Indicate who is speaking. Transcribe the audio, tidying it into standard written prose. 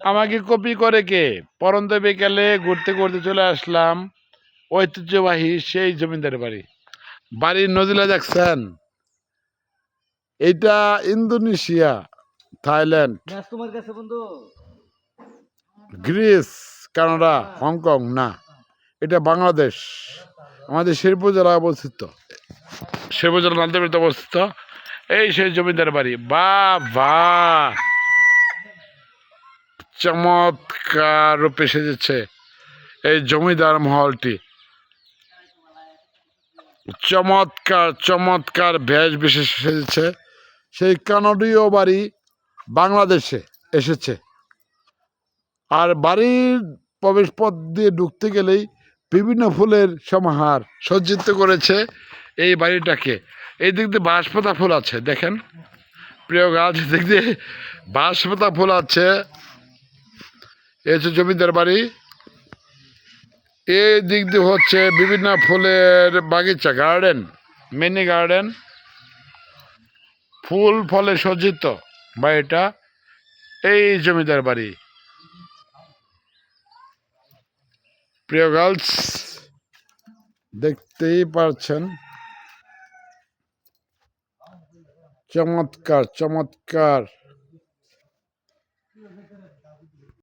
Speaker 1: আমাকে কপি করে কে? পরন্ত বিকেলে ঘুরতে ঘুরতে চলে আসলাম ঐতিহ্যবাহী সেই জমিদার বাড়ি। বাড়ির নজিলা দেখছেন? এটা ইন্দোনেশিয়া, থাইল্যান্ড,
Speaker 2: তোমার কাছে বন্ধু
Speaker 1: গ্রিস, কানাডা, হংকং না, এটা বাংলাদেশ। আমাদের শেরপুর জেলায় অবস্থিত, শেরপুর জেলা নান্দাইড়তে অবস্থিত এই সেই জমিদার বাড়ি। বাবা, চমৎকার রূপে সেজেছে এই জমিদার মহলটি। চমৎকার চমৎকার বেশ বিশেষ সেজেছে। সেই কানাডীয় বাড়ি বাংলাদেশে এসেছে। আর বাড়ির প্রবেশ পথ দিয়ে ঢুকতে গেলেই বিভিন্ন ফুলের সমাহার সজ্জিত করেছে এই বাড়িটাকে। এই দিক দিয়ে বাঁশপাতা ফুল আছে, দেখেন প্রিয় গাছ, দিক দিয়ে বাঁশপাতা ফুল আছে। এই হচ্ছে জমিদার বাড়ি। এই দিক দিয়ে হচ্ছে বিভিন্ন ফুলের বাগিচা, গার্ডেন, মিনি গার্ডেন, ফুল ফলে সজ্জিত বাড়িটা। এই জমিদার বাড়ি। প্রিয় গার্লস, দেখতেই পারছেন চমৎকার চমৎকার